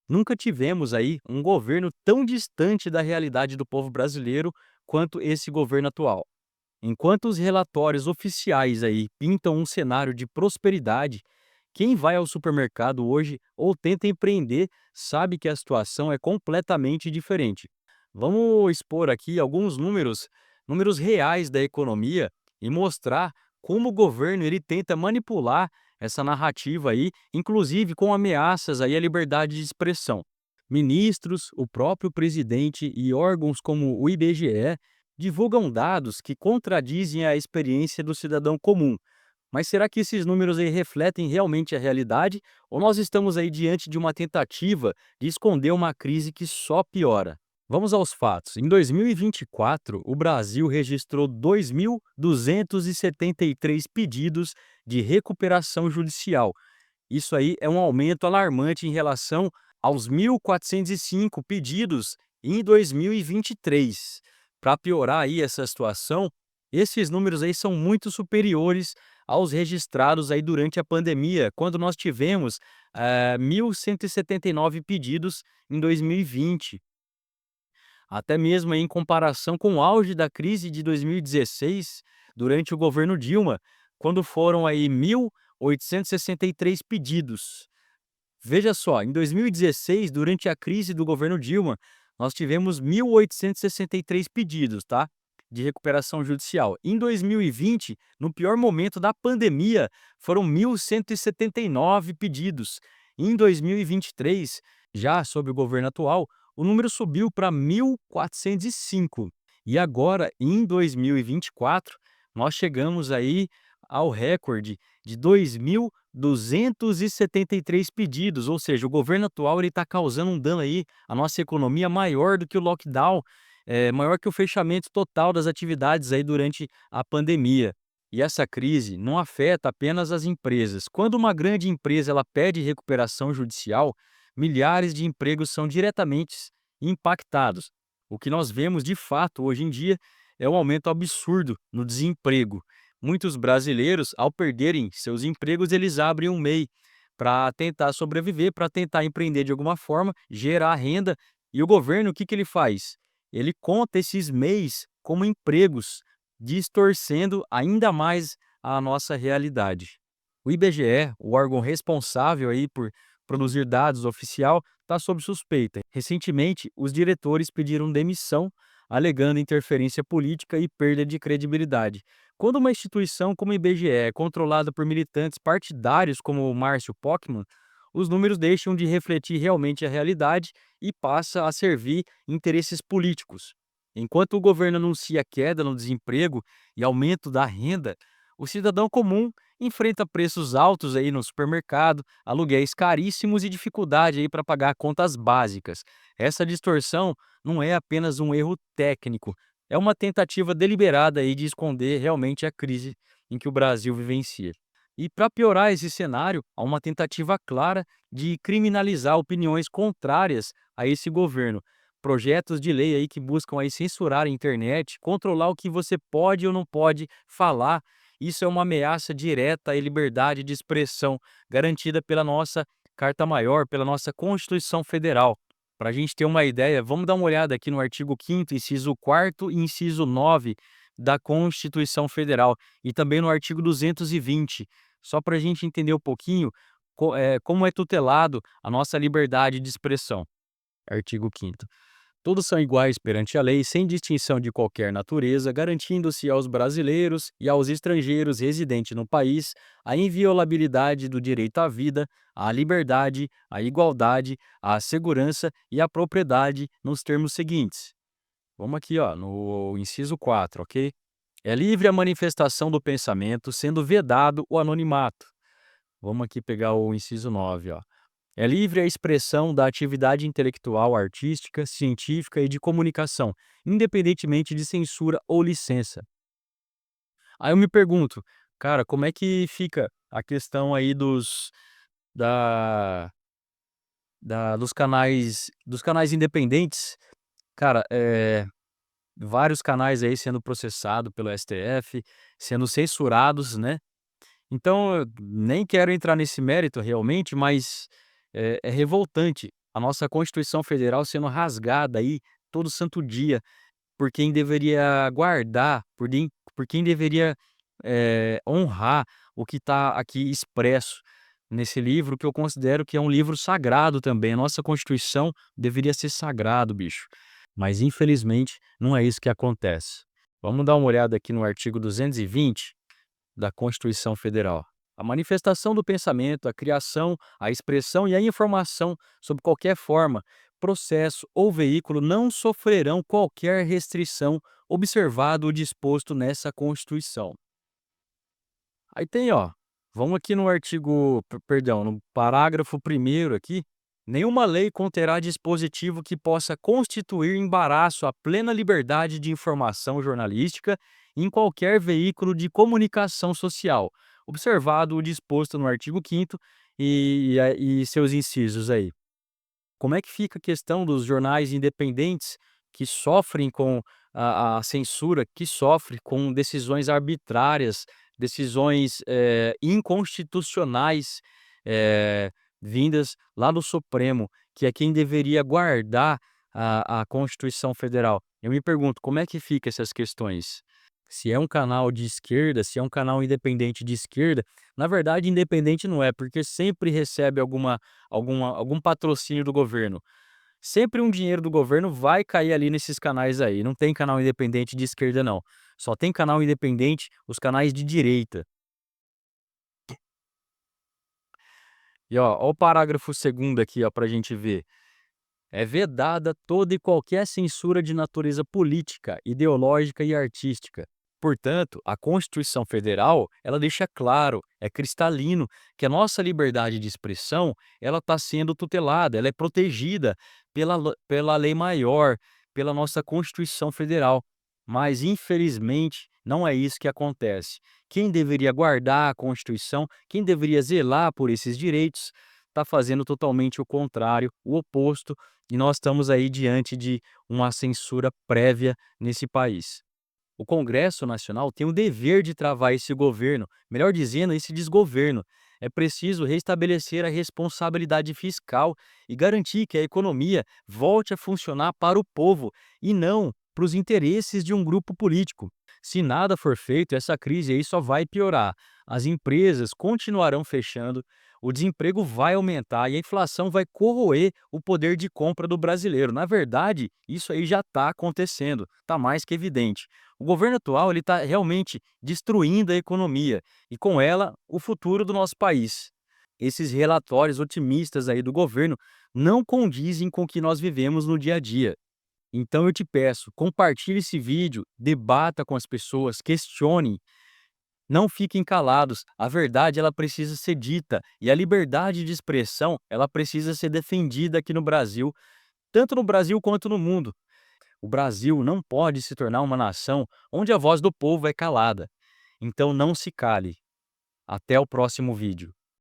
Nunca tivemos aí um governo tão distante da realidade do povo brasileiro quanto esse governo atual. Enquanto os relatórios oficiais aí pintam um cenário de prosperidade, quem vai ao supermercado hoje ou tenta empreender sabe que a situação é completamente diferente. Vamos expor aqui alguns números reais da economia e mostrar como o governo ele tenta manipular essa narrativa aí, inclusive com ameaças aí à liberdade de expressão. Ministros, o próprio presidente e órgãos como o IBGE divulgam dados que contradizem a experiência do cidadão comum. Mas será que esses números aí refletem realmente a realidade ou nós estamos aí diante de uma tentativa de esconder uma crise que só piora? Vamos aos fatos. Em 2024, o Brasil registrou 2.273 pedidos de recuperação judicial. Isso aí é um aumento alarmante em relação aos 1.405 pedidos em 2023. Para piorar aí essa situação, esses números aí são muito superiores aos registrados aí durante a pandemia, quando nós tivemos 1.179 pedidos em 2020. Até mesmo em comparação com o auge da crise de 2016, durante o governo Dilma, quando foram aí 1.863 pedidos. Veja só, em 2016, durante a crise do governo Dilma, nós tivemos 1.863 pedidos, tá, de recuperação judicial. Em 2020, no pior momento da pandemia, foram 1.179 pedidos. Em 2023, já sob o governo atual, o número subiu para 1.405. E agora, em 2024, nós chegamos aí ao recorde de 2.273 pedidos, ou seja, o governo atual ele está causando um dano aí à nossa economia maior do que o lockdown, maior que o fechamento total das atividades aí durante a pandemia. E essa crise não afeta apenas as empresas. Quando uma grande empresa ela pede recuperação judicial, milhares de empregos são diretamente impactados. O que nós vemos de fato hoje em dia é um aumento absurdo no desemprego. Muitos brasileiros, ao perderem seus empregos, eles abrem um MEI para tentar sobreviver, para tentar empreender de alguma forma, gerar renda. E o governo, o que que ele faz? Ele conta esses MEIs como empregos, distorcendo ainda mais a nossa realidade. O IBGE, o órgão responsável aí por produzir dados oficial, está sob suspeita. Recentemente, os diretores pediram demissão, alegando interferência política e perda de credibilidade. Quando uma instituição como o IBGE é controlada por militantes partidários como o Márcio Pockmann, os números deixam de refletir realmente a realidade e passa a servir interesses políticos. Enquanto o governo anuncia queda no desemprego e aumento da renda, o cidadão comum enfrenta preços altos aí no supermercado, aluguéis caríssimos e dificuldade aí para pagar contas básicas. Essa distorção não é apenas um erro técnico, é uma tentativa deliberada aí de esconder realmente a crise em que o Brasil vivencia. E para piorar esse cenário, há uma tentativa clara de criminalizar opiniões contrárias a esse governo. Projetos de lei aí que buscam aí censurar a internet, controlar o que você pode ou não pode falar. Isso é uma ameaça direta à liberdade de expressão, garantida pela nossa Carta Maior, pela nossa Constituição Federal. Para a gente ter uma ideia, vamos dar uma olhada aqui no artigo 5º, inciso 4º e inciso 9 da Constituição Federal e também no artigo 220, só para a gente entender um pouquinho como é tutelado a nossa liberdade de expressão. Artigo 5º. Todos são iguais perante a lei, sem distinção de qualquer natureza, garantindo-se aos brasileiros e aos estrangeiros residentes no país a inviolabilidade do direito à vida, à liberdade, à igualdade, à segurança e à propriedade nos termos seguintes. Vamos aqui, ó, no inciso 4, ok? É livre a manifestação do pensamento, sendo vedado o anonimato. Vamos aqui pegar o inciso 9, ó. É livre a expressão da atividade intelectual, artística, científica e de comunicação, independentemente de censura ou licença. Aí eu me pergunto, cara, como é que fica a questão aí da, dos canais independentes? Cara, vários canais aí sendo processados pelo STF, sendo censurados, né? Então, eu nem quero entrar nesse mérito realmente, mas é revoltante a nossa Constituição Federal sendo rasgada aí todo santo dia por quem deveria guardar, por quem deveria, honrar o que está aqui expresso nesse livro, que eu considero que é um livro sagrado também. A nossa Constituição deveria ser sagrado, bicho. Mas infelizmente não é isso que acontece. Vamos dar uma olhada aqui no artigo 220 da Constituição Federal. A manifestação do pensamento, a criação, a expressão e a informação sob qualquer forma, processo ou veículo não sofrerão qualquer restrição, observado o disposto nessa Constituição. Aí tem, ó, vamos aqui no artigo, perdão, no parágrafo primeiro aqui. Nenhuma lei conterá dispositivo que possa constituir embaraço à plena liberdade de informação jornalística em qualquer veículo de comunicação social, observado o disposto no artigo 5º e seus incisos aí. Como é que fica a questão dos jornais independentes que sofrem com a censura, que sofre com decisões arbitrárias, decisões, inconstitucionais, vindas lá do Supremo, que é quem deveria guardar a Constituição Federal. Eu me pergunto, como é que fica essas questões? Se é um canal de esquerda, se é um canal independente de esquerda, na verdade independente não é, porque sempre recebe algum patrocínio do governo. Sempre um dinheiro do governo vai cair ali nesses canais aí, não tem canal independente de esquerda não, só tem canal independente os canais de direita. E ó o parágrafo 2º aqui, ó, pra gente ver. É vedada toda e qualquer censura de natureza política, ideológica e artística. Portanto, a Constituição Federal, ela deixa claro, é cristalino, que a nossa liberdade de expressão, ela está sendo tutelada, ela é protegida pela lei maior, pela nossa Constituição Federal. Mas, infelizmente, não é isso que acontece. Quem deveria guardar a Constituição, quem deveria zelar por esses direitos, está fazendo totalmente o contrário, o oposto, e nós estamos aí diante de uma censura prévia nesse país. O Congresso Nacional tem o dever de travar esse governo, melhor dizendo, esse desgoverno. É preciso restabelecer a responsabilidade fiscal e garantir que a economia volte a funcionar para o povo e não para os interesses de um grupo político. Se nada for feito, essa crise aí só vai piorar. As empresas continuarão fechando, o desemprego vai aumentar e a inflação vai corroer o poder de compra do brasileiro. Na verdade, isso aí já está acontecendo, está mais que evidente. O governo atual ele está realmente destruindo a economia e, com ela, o futuro do nosso país. Esses relatórios otimistas aí do governo não condizem com o que nós vivemos no dia a dia. Então eu te peço, compartilhe esse vídeo, debata com as pessoas, questione, não fiquem calados. A verdade ela precisa ser dita e a liberdade de expressão ela precisa ser defendida aqui no Brasil, tanto no Brasil quanto no mundo. O Brasil não pode se tornar uma nação onde a voz do povo é calada. Então não se cale. Até o próximo vídeo.